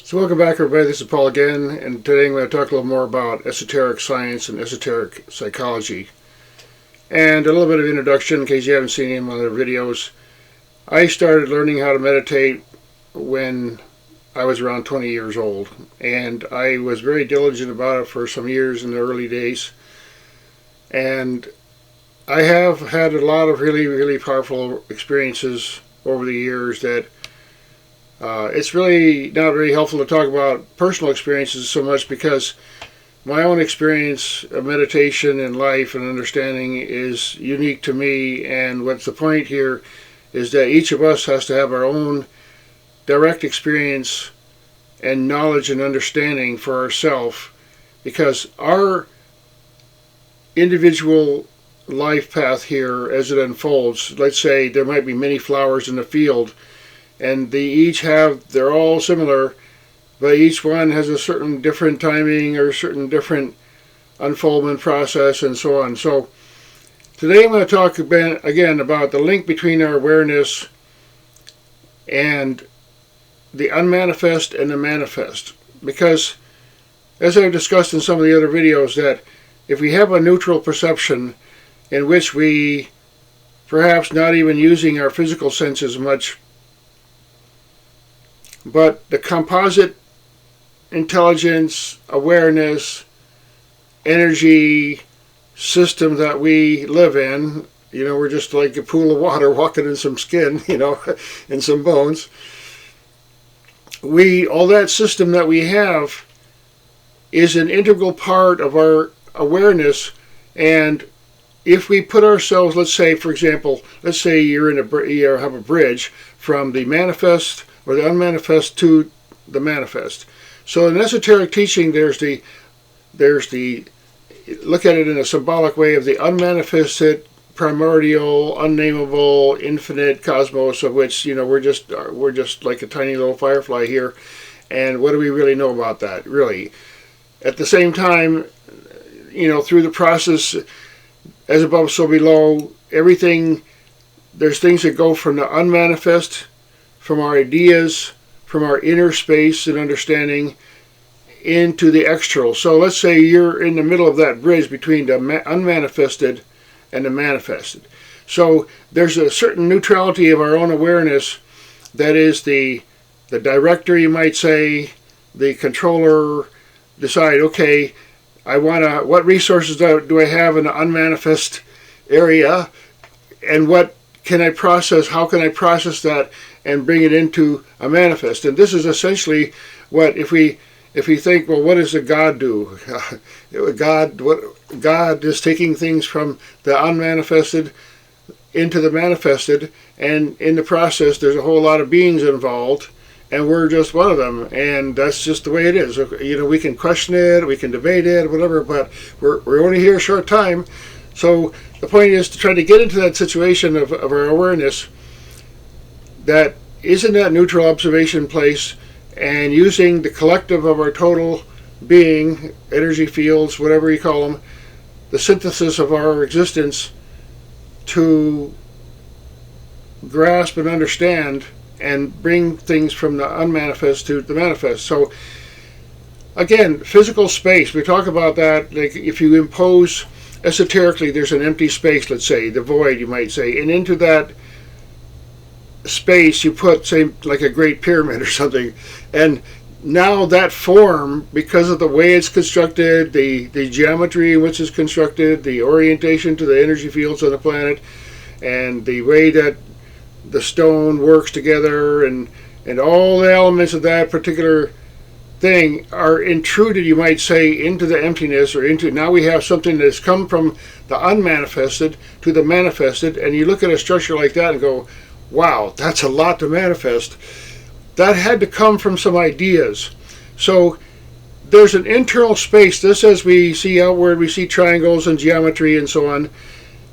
So welcome back, everybody. This is Paul again, and today I'm going to talk a little more about esoteric science and esoteric psychology. And a little bit of introduction in case you haven't seen any of my other videos. I started learning how to meditate when I was around 20 years old, and I was very diligent about it for some years in the early days. And I have had a lot of really powerful experiences over the years that it's really not very helpful to talk about personal experiences so much, because my own experience of meditation and life and understanding is unique to me, and what's the point here is that each of us has to have our own direct experience and knowledge and understanding for ourselves, because our individual life path here as it unfolds, let's say there might be many flowers in the field, and they're all similar, but each one has a certain different timing or a certain different unfoldment process and so on. So today I'm going to talk again about the link between our awareness and the unmanifest and the manifest, because as I've discussed in some of the other videos, that if we have a neutral perception in which we perhaps not even using our physical senses much, but the composite intelligence, awareness, energy system that we live in, we're just like a pool of water walking in some skin, and some bones. All that system that we have is an integral part of our awareness. And if we put ourselves, let's say, for example, you have a bridge from the manifest or the unmanifest to the manifest. So in esoteric teaching, there's the look at it in a symbolic way of the unmanifested, primordial, unnameable, infinite cosmos, of which we're just like a tiny little firefly here. And what do we really know about that? Really, at the same time, through the process, as above, so below, everything. There's things that go from the unmanifest, from our ideas, from our inner space and understanding, into the external. So let's say you're in the middle of that bridge between the unmanifested and the manifested. So there's a certain neutrality of our own awareness that is the director, you might say, the controller. Decide, okay, what resources do I have in the unmanifest area, and what can I process? How can I process that and bring it into a manifest? And this is essentially what, if we think, well, what does a God do? God is taking things from the unmanifested into the manifested, and in the process, there's a whole lot of beings involved, and we're just one of them, and that's just the way it is. We can question it, we can debate it, whatever, but we're only here a short time. So the point is to try to get into that situation of our awareness that is in that neutral observation place, and using the collective of our total being, energy fields, whatever you call them, the synthesis of our existence, to grasp and understand and bring things from the unmanifest to the manifest. So again, physical space, we talk about that, like if you impose esoterically, there's an empty space, let's say, the void, you might say, and into that space you put, say, like a great pyramid or something, and now that form, because of the way it's constructed, the geometry in which it's constructed, the orientation to the energy fields on the planet, and the way that the stone works together, and all the elements of that particular thing are intruded, you might say, into the emptiness, or into, now we have something that's come from the unmanifested to the manifested. And you look at a structure like that and go, wow, that's a lot to manifest. That had to come from some ideas. So there's an internal space. This, as we see outward, we see triangles and geometry and so on,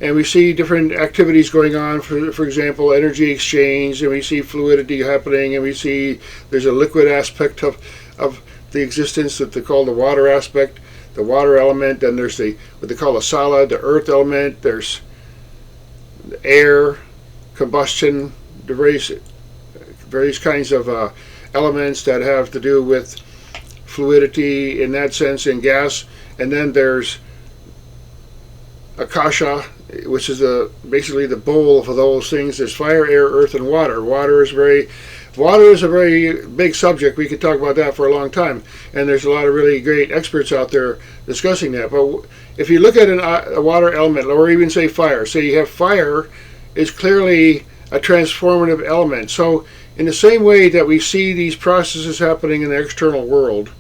and we see different activities going on, for example, energy exchange, and we see fluidity happening, and we see there's a liquid aspect of the existence that they call the water aspect, the water element, and there's what they call the solid, the earth element, there's the air, combustion, the various kinds of elements that have to do with fluidity in that sense in gas. And then there's akasha, which is basically the bowl for those things. There's fire, air, earth, and water. Water is a very big subject. We could talk about that for a long time, and there's a lot of really great experts out there discussing that. But if you look at a water element, or even say fire, say you have fire, is clearly a transformative element. So in the same way that we see these processes happening in the external world,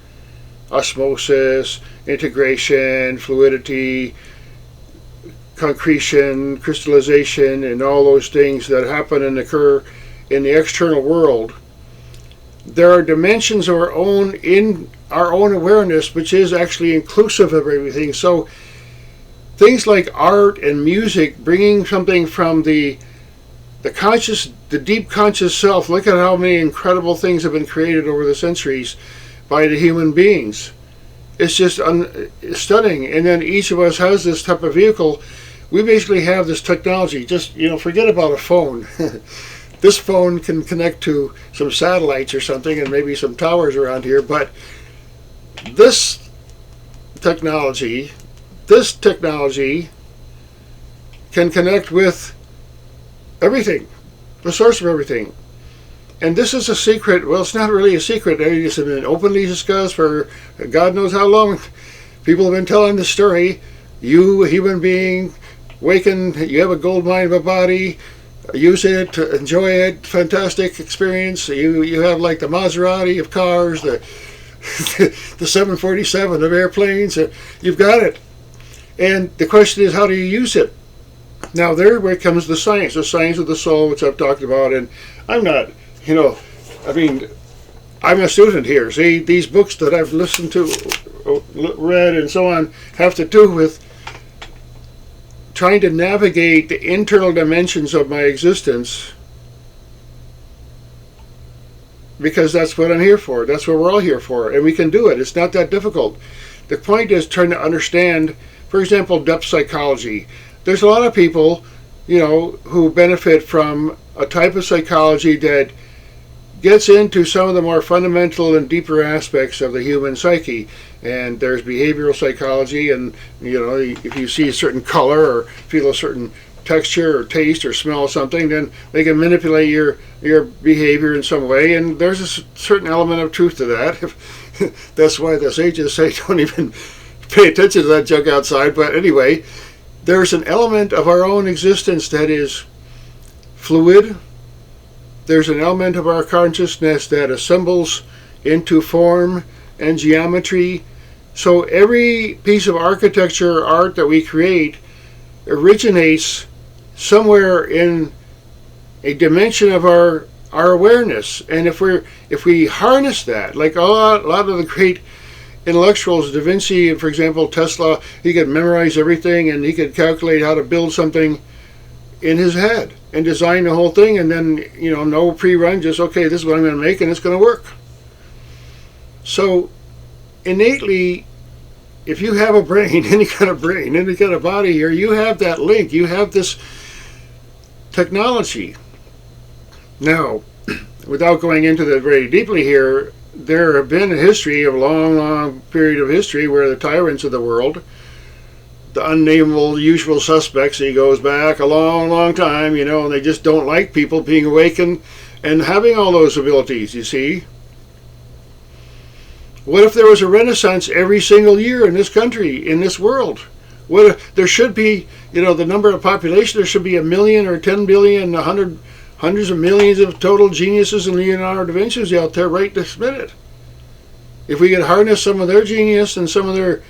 osmosis, integration, fluidity, concretion, crystallization, and all those things that happen and occur in the external world, there are dimensions of our own in our own awareness, which is actually inclusive of everything. So things like art and music, bringing something from the conscious, the deep conscious self. Look at how many incredible things have been created over the centuries by the human beings. It's just stunning. And then each of us has this type of vehicle. We basically have this technology. Just, forget about a phone. This phone can connect to some satellites or something, and maybe some towers around here, but this technology can connect with everything, the source of everything. And this is a secret. Well, it's not really a secret. It's been openly discussed for God knows how long. People have been telling the story. You, a human being, waken, you have a gold mine of a body, use it, enjoy it, fantastic experience. You have like the Maserati of cars, the 747 of airplanes. You've got it. And the question is, how do you use it? Now, there where comes the science of the soul, which I've talked about. And I'm not, I'm a student here. See, these books that I've listened to, read, and so on have to do with trying to navigate the internal dimensions of my existence, because that's what I'm here for. That's what we're all here for, and we can do it. It's not that difficult. The point is trying to understand, for example, depth psychology. There's a lot of people, who benefit from a type of psychology that gets into some of the more fundamental and deeper aspects of the human psyche. And there's behavioral psychology, and if you see a certain color or feel a certain texture or taste or smell something, then they can manipulate your behavior in some way. And there's a certain element of truth to that. That's why the sages say don't even pay attention to that junk outside. But anyway, there's an element of our own existence that is fluid. There's an element of our consciousness that assembles into form and geometry. So every piece of architecture or art that we create originates somewhere in a dimension of our awareness. And if we harness that, like a lot of the great intellectuals, Da Vinci, for example, Tesla, he could memorize everything, and he could calculate how to build something in his head and design the whole thing, and then no pre-run, just okay, this is what I'm going to make, and it's going to work. So innately, if you have a brain, any kind of body here, you have that link, you have this technology. Now, without going into that very deeply here, there have been a history, a long period of history, where the tyrants of the world, the unnameable usual suspects, he goes back a long time, and they just don't like people being awakened and having all those abilities, you see. What if there was a renaissance every single year in this country, in this world? What if there should be, the number of population, there should be 1 million or 10 billion, hundreds of millions of total geniuses and Leonardo da Vinci's out there right this minute. If we could harness some of their genius and some of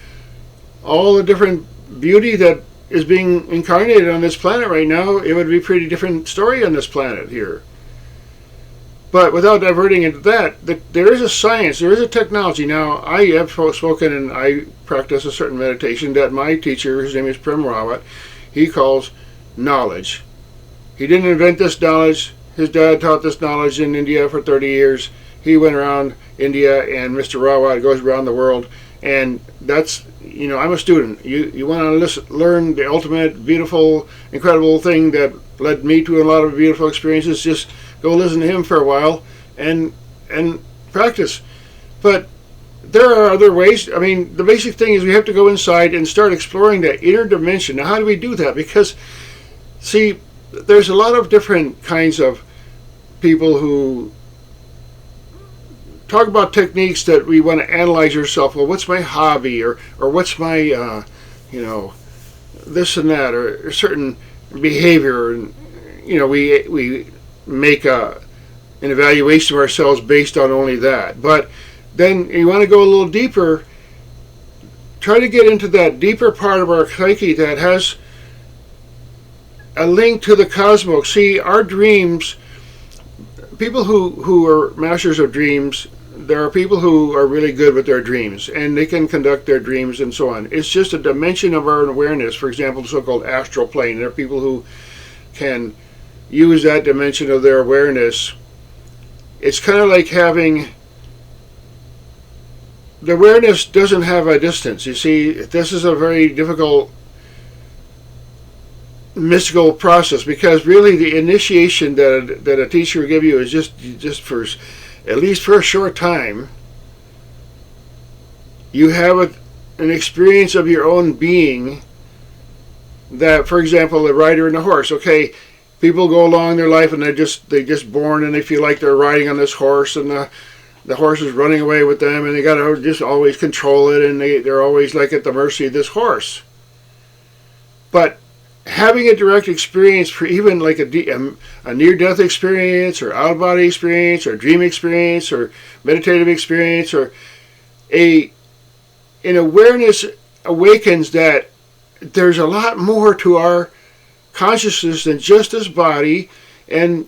all the different beauty that is being incarnated on this planet right now, it would be a pretty different story on this planet here. But without diverting into that, there is a science, there is a technology. Now, I have spoken and I practice a certain meditation that my teacher, his name is Prem Rawat, he calls knowledge. He didn't invent this knowledge. His dad taught this knowledge in India for 30 years. He went around India, and Mr. Rawat goes around the world. And that's, I'm a student. You want to learn the ultimate, beautiful, incredible thing that led me to a lot of beautiful experiences, just go listen to him for a while. And practice. But there are other ways. I mean, the basic thing is we have to go inside and start exploring that inner dimension. Now, how do we do that? Because, see, there's a lot of different kinds of people who talk about techniques that we want to analyze yourself. Well, what's my hobby, or what's my, this and that, or certain behavior, and we make an evaluation of ourselves based on only that. But then you want to go a little deeper. Try to get into that deeper part of our psyche that has a link to the cosmos. See, our dreams, people who are masters of dreams, there are people who are really good with their dreams, and they can conduct their dreams and so on. It's just a dimension of our awareness. For example, the so-called astral plane. There are people who can use that dimension of their awareness. It's kind of like having... The awareness doesn't have a distance. You see, this is a very difficult mystical process, because really the initiation that a teacher will give you is just for, at least for a short time, you have an experience of your own being. That, for example, the rider and the horse. Okay, people go along their life and they just born and they feel like they're riding on this horse, and the horse is running away with them, and they got to just always control it, and they're always like at the mercy of this horse. But having a direct experience, for even like a near-death experience, or out-of-body experience, or dream experience, or meditative experience, or an awareness awakens that there's a lot more to our consciousness than just this body, and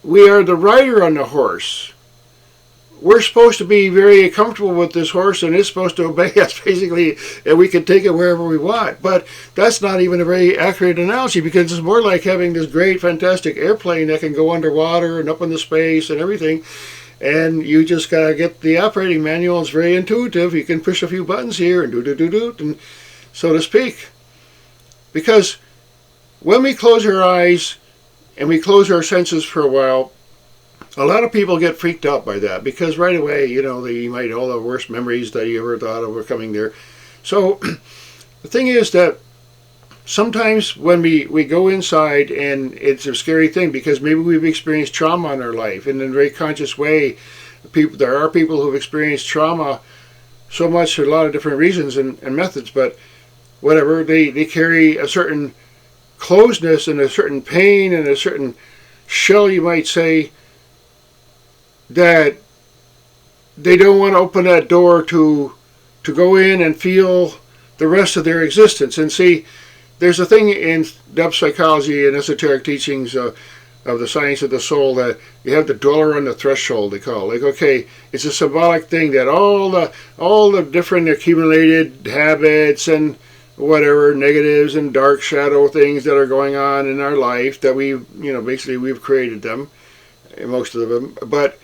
we are the rider on the horse. We're supposed to be very comfortable with this horse, and it's supposed to obey us, basically, and we can take it wherever we want. But that's not even a very accurate analogy, because it's more like having this great, fantastic airplane that can go underwater and up into space and everything, and you just got to get the operating manual. It's very intuitive. You can push a few buttons here and do, and so to speak. Because when we close our eyes and we close our senses for a while, a lot of people get freaked out by that, because right away, they might all the worst memories that you ever thought of were coming there. So the thing is that sometimes when we go inside, and it's a scary thing, because maybe we've experienced trauma in our life, and in a very conscious way, there are people who've experienced trauma so much for a lot of different reasons and methods, but whatever, they carry a certain closeness and a certain pain and a certain shell, you might say, that they don't want to open that door to go in and feel the rest of their existence. And see, there's a thing in depth psychology and esoteric teachings of the science of the soul that you have the dweller on the threshold, they call it. Like, okay, it's a symbolic thing that all the different accumulated habits and whatever negatives and dark shadow things that are going on in our life, that basically we've created them, most of them, but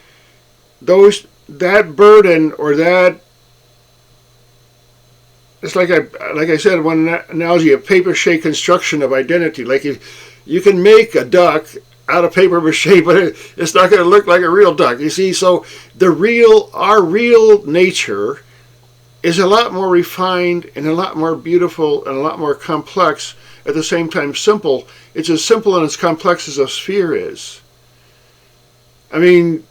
that burden, or that, it's like I said, one analogy, a paper-mache construction of identity. Like, if you can make a duck out of paper mache, but it's not going to look like a real duck. You see, so our real nature is a lot more refined and a lot more beautiful and a lot more complex, at the same time simple. It's as simple and as complex as a sphere is. I mean,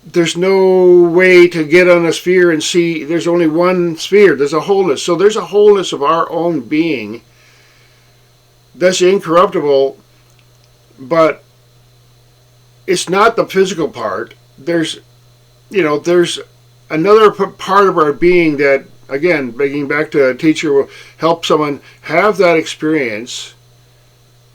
there's no way to get on a sphere and see there's only one sphere. There's a wholeness. So there's a wholeness of our own being that's incorruptible, but it's not the physical part. There's another part of our being that, again, bringing back to a teacher, will help someone have that experience